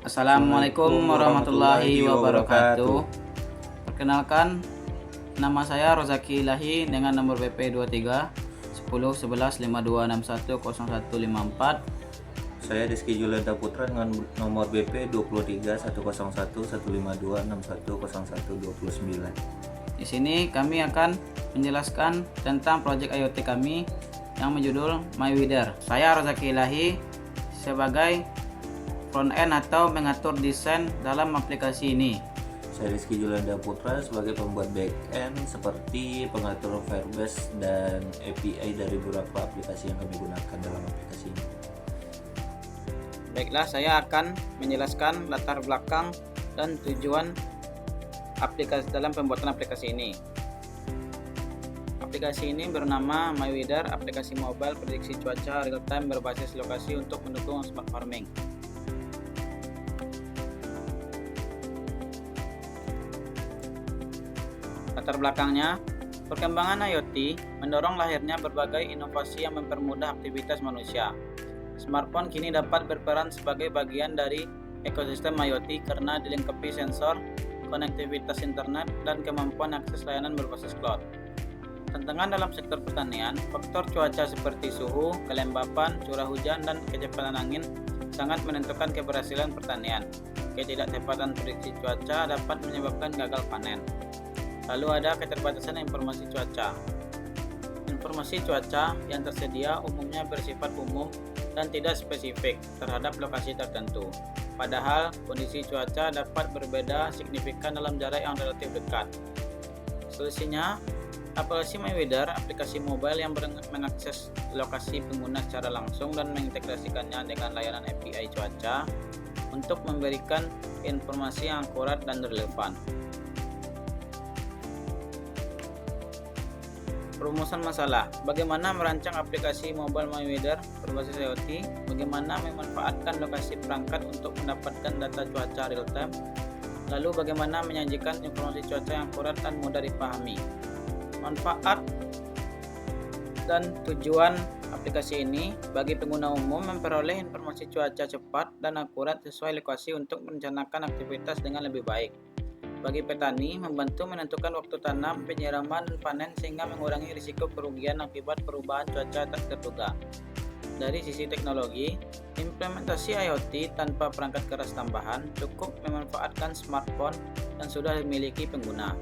Assalamualaikum warahmatullahi wabarakatuh. Perkenalkan, nama saya Rozaki Ilahi dengan nomor BP 23 10 11 52 61 0154. Saya Rizky Julenda Putra dengan nomor BP 23 101 152 61 01 29. Di sini kami akan menjelaskan tentang proyek IoT kami yang berjudul MyWeather. Saya Rozaki Ilahi sebagai front end atau mengatur desain dalam aplikasi ini. Saya Rizky Julenda Putra sebagai pembuat back end seperti pengatur Firebase dan API dari beberapa aplikasi yang kami gunakan dalam aplikasi ini. Baiklah, saya akan menjelaskan latar belakang dan tujuan aplikasi dalam pembuatan aplikasi ini. Aplikasi ini bernama MyWeather, aplikasi mobile prediksi cuaca real time berbasis lokasi untuk mendukung smart farming. Latar belakangnya, perkembangan IoT mendorong lahirnya berbagai inovasi yang mempermudah aktivitas manusia. Smartphone kini dapat berperan sebagai bagian dari ekosistem IoT karena dilengkapi sensor, konektivitas internet, dan kemampuan akses layanan berbasis cloud. Tantangan dalam sektor pertanian, faktor cuaca seperti suhu, kelembapan, curah hujan, dan kecepatan angin sangat menentukan keberhasilan pertanian. Ketidaktepatan prediksi cuaca dapat menyebabkan gagal panen. Lalu ada keterbatasan informasi cuaca. Informasi cuaca yang tersedia umumnya bersifat umum dan tidak spesifik terhadap lokasi tertentu. Padahal kondisi cuaca dapat berbeda signifikan dalam jarak yang relatif dekat. Solusinya, aplikasi MyWeather, aplikasi mobile yang mengakses lokasi pengguna secara langsung dan mengintegrasikannya dengan layanan API cuaca untuk memberikan informasi yang akurat dan relevan. Perumusan masalah, bagaimana merancang aplikasi mobile MyWeather berbasis IoT, bagaimana memanfaatkan lokasi perangkat untuk mendapatkan data cuaca real time, lalu bagaimana menyajikan informasi cuaca yang akurat dan mudah dipahami. Manfaat dan tujuan aplikasi ini bagi pengguna umum memperoleh informasi cuaca cepat dan akurat sesuai lokasi untuk merencanakan aktivitas dengan lebih baik. Bagi petani, membantu menentukan waktu tanam, penyiraman, dan panen sehingga mengurangi risiko kerugian akibat perubahan cuaca tak terduga. Dari sisi teknologi, implementasi IoT tanpa perangkat keras tambahan cukup memanfaatkan smartphone yang sudah dimiliki pengguna.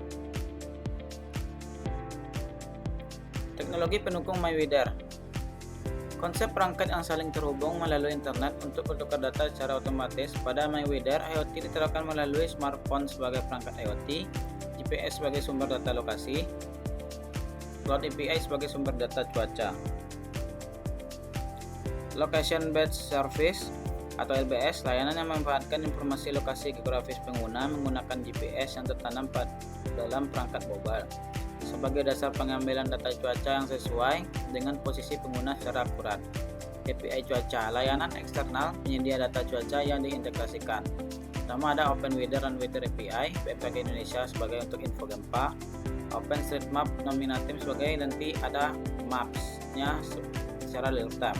Teknologi pendukung MyWeather. Konsep perangkat yang saling terhubung melalui internet untuk bertukar data secara otomatis. Pada MyWeather, IoT diterapkan melalui smartphone sebagai perangkat IoT, GPS sebagai sumber data lokasi, Cloud API sebagai sumber data cuaca. Location Based Service atau LBS, layanan yang memanfaatkan informasi lokasi geografis pengguna menggunakan GPS yang tertanam dalam perangkat mobile sebagai dasar pengambilan data cuaca yang sesuai dengan posisi pengguna secara akurat. API cuaca, layanan eksternal penyedia data cuaca yang diintegrasikan. Pertama ada OpenWeather dan Weather API, BMKG Indonesia sebagai untuk info gempa, OpenStreetMap nominatif sebagai nanti ada maps-nya secara real time.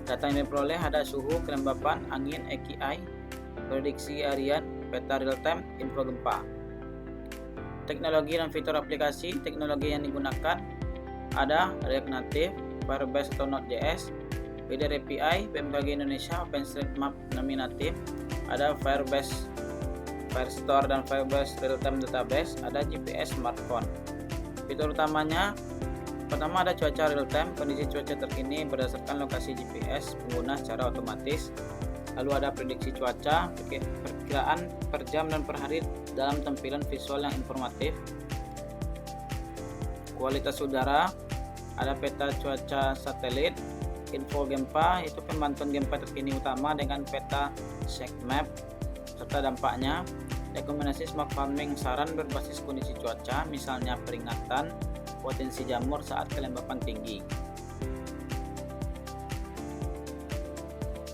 Data yang diperoleh ada suhu, kelembapan, angin, AKI, prediksi harian, peta real time, info gempa. Teknologi dan fitur aplikasi, teknologi yang digunakan ada React Native, Firebase atau Node.js, Weather API, BMKG Indonesia, OpenStreetMap nominatif, ada Firebase, Firestore dan Firebase Real Time Database, ada GPS smartphone. Fitur utamanya, pertama ada cuaca real time, kondisi cuaca terkini berdasarkan lokasi GPS pengguna secara otomatis. Lalu ada prediksi cuaca, perkiraan per jam dan per hari dalam tampilan visual yang informatif. Kualitas udara, ada peta cuaca satelit, info gempa, itu pemantauan gempa terkini utama dengan peta shake map serta dampaknya. Rekomendasi smart farming, saran berbasis kondisi cuaca, misalnya peringatan potensi jamur saat kelembapan tinggi.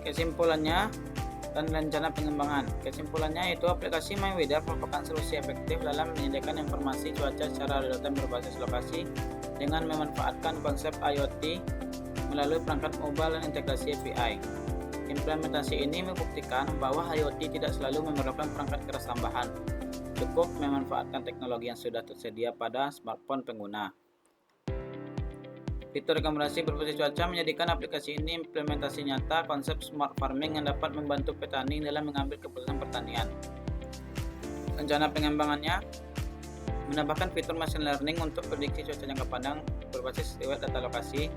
Kesimpulannya dan rencana pengembangan. Kesimpulannya itu aplikasi MyWeather merupakan solusi efektif dalam menyediakan informasi cuaca secara real time berbasis lokasi dengan memanfaatkan konsep IoT melalui perangkat mobile dan integrasi API. Implementasi ini membuktikan bahwa IoT tidak selalu memerlukan perangkat keras tambahan. Cukup memanfaatkan teknologi yang sudah tersedia pada smartphone pengguna. Fitur rekomendasi berbasis cuaca menjadikan aplikasi ini implementasi nyata konsep smart farming yang dapat membantu petani dalam mengambil keputusan pertanian. Rencana pengembangannya menambahkan fitur machine learning untuk prediksi cuaca jangka panjang berbasis riwayat data lokasi,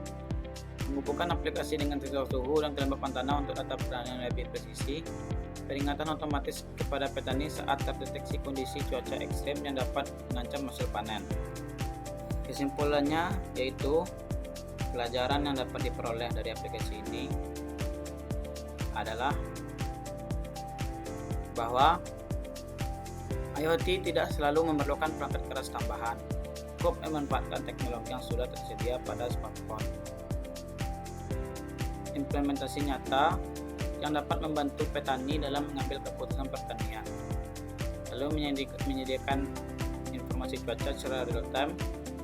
menghubungkan aplikasi dengan sensor suhu dan kelembapan tanah untuk data pertanian lebih presisi, peringatan otomatis kepada petani saat terdeteksi kondisi cuaca ekstrem yang dapat mengancam hasil panen. Kesimpulannya yaitu pelajaran yang dapat diperoleh dari aplikasi ini adalah bahwa IoT tidak selalu memerlukan perangkat keras tambahan, cukup memanfaatkan teknologi yang sudah tersedia pada smartphone. Implementasi nyata yang dapat membantu petani dalam mengambil keputusan pertanian, lalu menyediakan informasi cuaca secara real time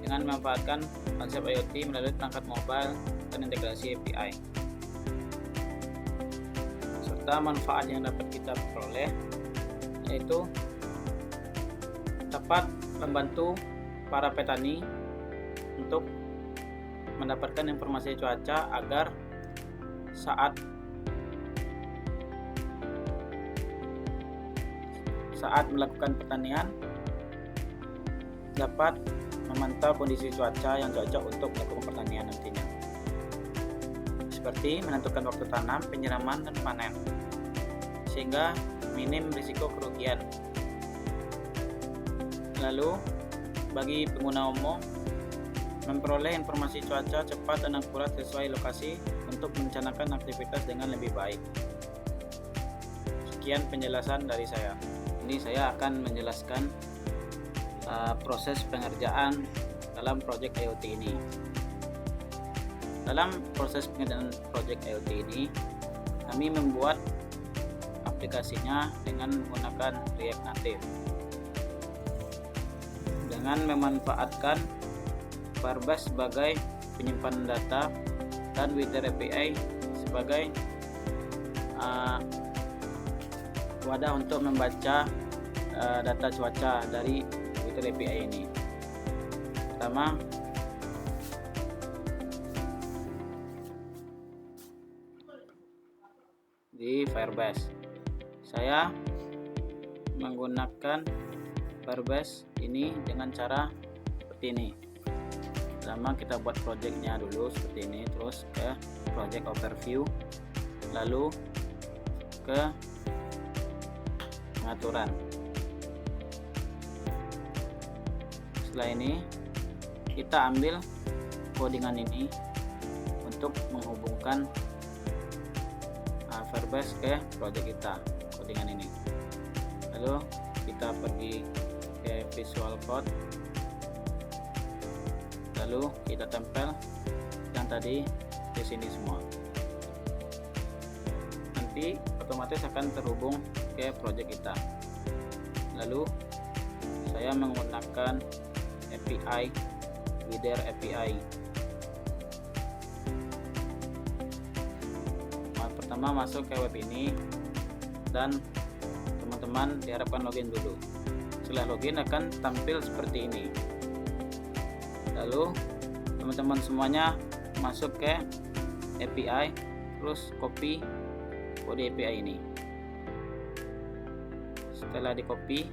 dengan memanfaatkan konsep IoT melalui perangkat mobile dan integrasi API. Serta manfaat yang dapat kita peroleh yaitu dapat membantu para petani untuk mendapatkan informasi cuaca agar saat melakukan pertanian dapat memantau kondisi cuaca yang cocok untuk melakukan pertanian nantinya, seperti menentukan waktu tanam, penyiraman, dan panen, sehingga minim risiko kerugian. Lalu, bagi pengguna umum, memperoleh informasi cuaca cepat dan akurat sesuai lokasi untuk merencanakan aktivitas dengan lebih baik. Sekian penjelasan dari saya. Ini saya akan menjelaskan proses pengerjaan dalam proyek IoT ini. Dalam proses pengerjaan proyek IoT ini, kami membuat aplikasinya dengan menggunakan React Native dengan memanfaatkan Firebase sebagai penyimpanan data dan Wither API sebagai wadah untuk membaca data cuaca dari Wither API ini. Pertama, di Firebase saya menggunakan Firebase ini dengan cara seperti ini. Pertama kita buat projectnya dulu seperti ini, terus ke project overview, lalu ke pengaturan. Setelah ini kita ambil codingan ini untuk menghubungkan Firebase ke project kita, codingan ini. Lalu kita pergi ke Visual Code, lalu kita tempel yang tadi di sini semua. Nanti otomatis akan terhubung ke project kita. Lalu saya menggunakan API, Wither API. Pertama masuk ke web ini dan teman-teman diharapkan login dulu. Setelah login akan tampil seperti ini. Lalu teman-teman semuanya masuk ke API, terus copy kode API ini. Setelah di copy,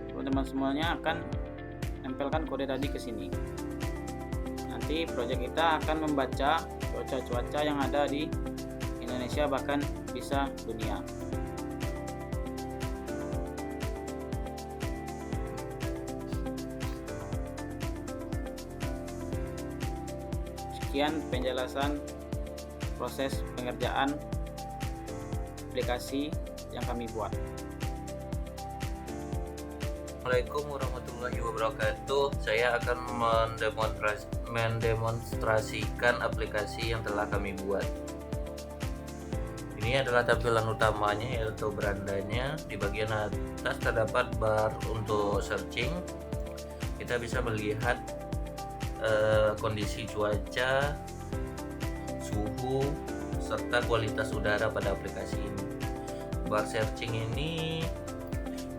teman-teman semuanya akan tempelkan kode tadi ke sini. Nanti project kita akan membaca cuaca-cuaca yang ada di Indonesia, bahkan bisa dunia. Sekian penjelasan proses pengerjaan aplikasi yang kami buat. Assalamualaikum warahmatullahi wabarakatuh. Saya akan mendemonstrasikan aplikasi yang telah kami buat. Ini adalah tampilan utamanya, yaitu berandanya. Di bagian atas terdapat bar untuk searching. Kita bisa melihat kondisi cuaca, suhu, serta kualitas udara pada aplikasi ini. Bar searching ini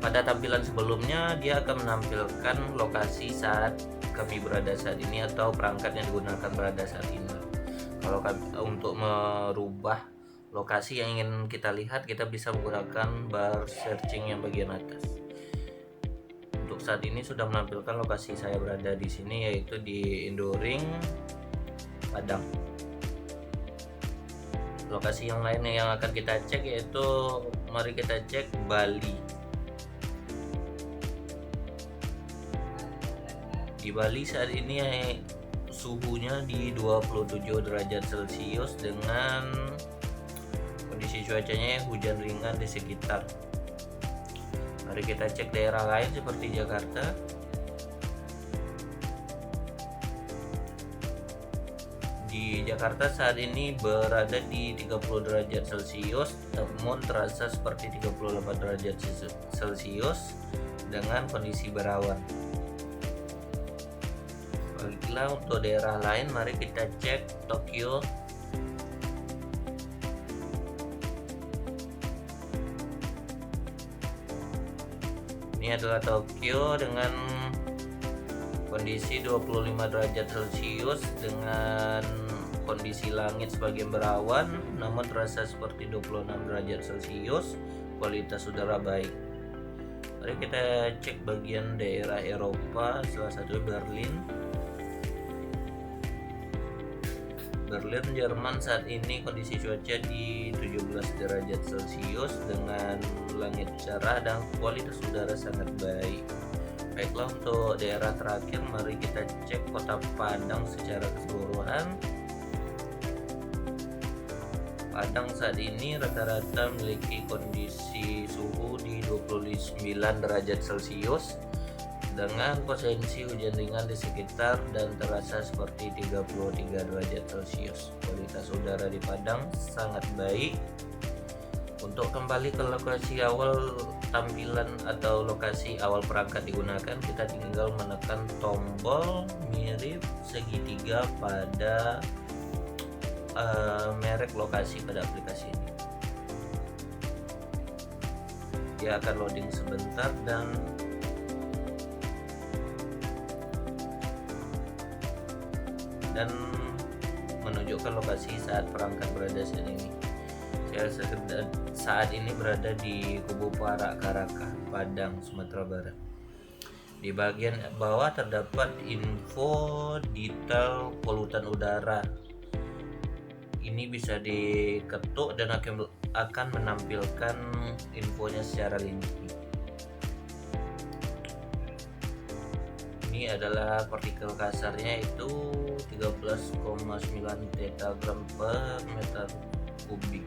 pada tampilan sebelumnya dia akan menampilkan lokasi saat kami berada saat ini atau perangkat yang digunakan berada saat ini. Kalau untuk merubah lokasi yang ingin kita lihat, kita bisa menggunakan bar searching yang bagian atas. Untuk saat ini sudah menampilkan lokasi saya berada di sini, yaitu di Indoring, Padang. Lokasi yang lain yang akan kita cek yaitu, mari kita cek Bali. Di Bali saat ini suhunya di 27 derajat Celcius dengan kondisi cuacanya hujan ringan di sekitar. Mari kita cek daerah lain seperti Jakarta. Di Jakarta saat ini berada di 30 derajat Celcius, namun terasa seperti 38 derajat Celcius dengan kondisi berawan. Baiklah, untuk daerah lain mari kita cek Tokyo. Ini adalah Tokyo dengan kondisi 25 derajat Celcius dengan kondisi langit sebagian berawan namun terasa seperti 26 derajat Celcius, kualitas udara baik. Mari kita cek bagian daerah Eropa, salah satu Berlin. Berlin, Jerman saat ini kondisi cuaca di 17 derajat Celcius dengan langit cerah dan kualitas udara sangat baik. Baiklah, untuk daerah terakhir mari kita cek kota Padang secara keseluruhan. Padang saat ini rata-rata memiliki kondisi suhu di 29 derajat Celcius dengan potensi hujan ringan di sekitar dan terasa seperti 33 derajat Celcius. Kualitas udara di Padang sangat baik. Untuk kembali ke lokasi awal tampilan atau lokasi awal perangkat digunakan, kita tinggal menekan tombol mirip segitiga pada merek lokasi pada aplikasi ini. Dia akan loading sebentar dan menunjukkan lokasi saat perangkat berada saat ini. Saya saat ini berada di Kubu Parak Karaka, Padang, Sumatera Barat. Di bagian bawah terdapat info detail polutan udara. Ini bisa diketuk dan akan menampilkan infonya secara rinci. Ini adalah partikel kasarnya itu 13,9 tetagram per meter kubik.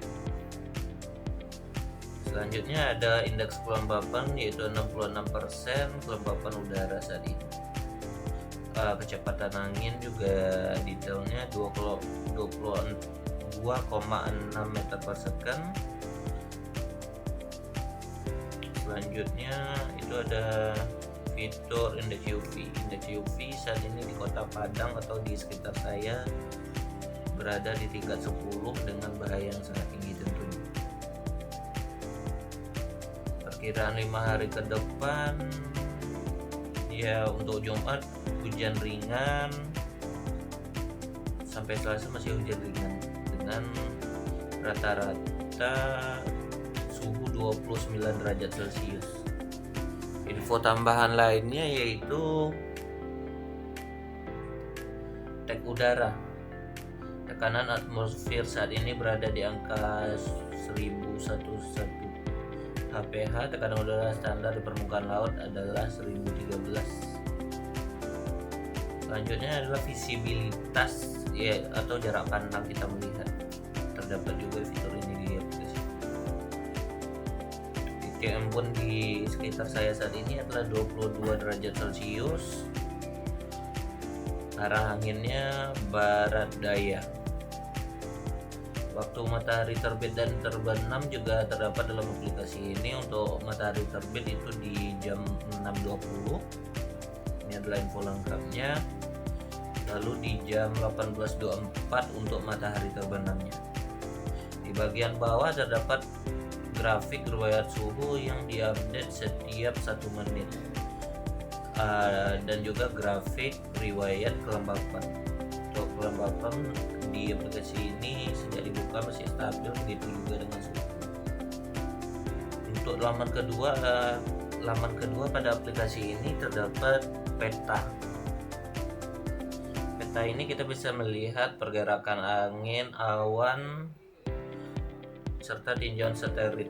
Selanjutnya ada indeks kelembapan yaitu 66% kelembapan udara saat ini. Kecepatan angin juga detailnya 22,6 meter per second. Selanjutnya itu ada fitur indeks UV. Indeks UV saat ini di kota Padang atau di sekitar saya berada di tingkat 10 dengan bahaya yang sangat tinggi tentunya. Perkiraan 5 hari ke depan ya, untuk Jumat hujan ringan sampai Selasa masih hujan ringan dengan rata-rata suhu 29 derajat Celcius. Info tambahan lainnya yaitu tek udara. Tekanan atmosfer saat ini berada di angka 1011 HPH. Tekanan udara standar di permukaan laut adalah 1013. Selanjutnya adalah visibilitas ya, atau jarak pandang kita melihat. Terdapat juga fitur ini di aplikasi. Embun di sekitar saya saat ini adalah 22 derajat Celcius. Arah anginnya barat daya. Waktu matahari terbit dan terbenam juga terdapat dalam aplikasi ini. Untuk matahari terbit itu di jam 6.20. Ini adalah info lengkapnya. lalu di jam 18.24 untuk matahari terbenamnya. Di bagian bawah terdapat grafik riwayat suhu yang diupdate setiap 1 menit, dan juga grafik riwayat kelembapan. Untuk kelembapan di aplikasi ini sejak dibuka masih stabil, begitu juga dengan suhu. Untuk laman kedua pada aplikasi ini terdapat peta. Peta ini kita bisa melihat pergerakan angin, awan, serta tinjauan satelit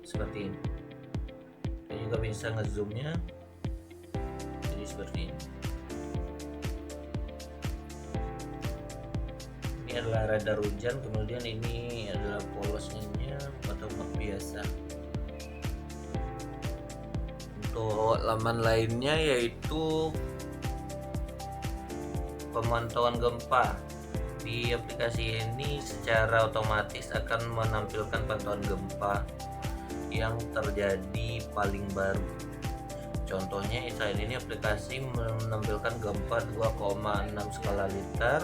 seperti ini. Kita juga bisa ngezoomnya, jadi seperti ini. Ini adalah radar hujan, kemudian ini adalah polosnya atau map biasa. Untuk laman lainnya yaitu pemantauan gempa. Di aplikasi ini secara otomatis akan menampilkan pantauan gempa yang terjadi paling baru. Contohnya saat ini aplikasi menampilkan gempa 2,6 skala Richter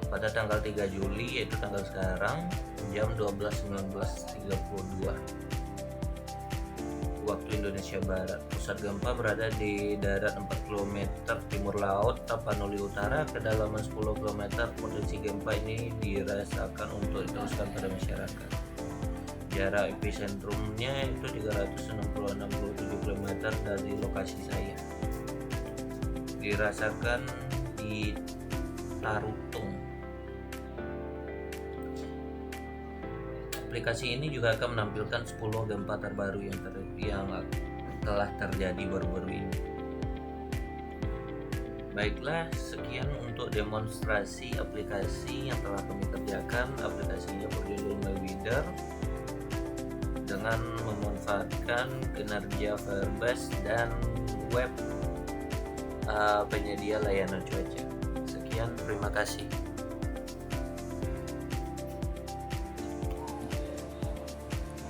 pada tanggal 3 Juli, yaitu tanggal sekarang, jam 12.19.32 waktu Indonesia Barat. Pusat gempa berada di darat 4 km timur laut Tapanuli Utara, kedalaman 10 km. Potensi gempa ini dirasakan untuk diteruskan pada masyarakat. Jarak epicentrumnya itu 367 km dari lokasi saya. Dirasakan di Tarutung. Aplikasi ini juga akan menampilkan 10 gempa terbaru yang telah terjadi baru-baru ini. Baiklah, sekian untuk demonstrasi aplikasi yang telah kami kerjakan. Aplikasinya berjudul MyWeather dengan memanfaatkan kinerja Firebase dan web penyedia layanan cuaca. Sekian, terima kasih.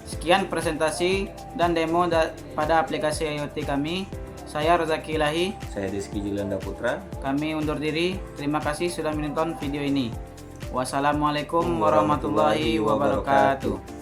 Sekian presentasi dan demo pada aplikasi IoT kami. Saya Rozaki Ilahi. Saya Rizky Julianda Putra. Kami undur diri. Terima kasih sudah menonton video ini. Wassalamualaikum warahmatullahi wabarakatuh.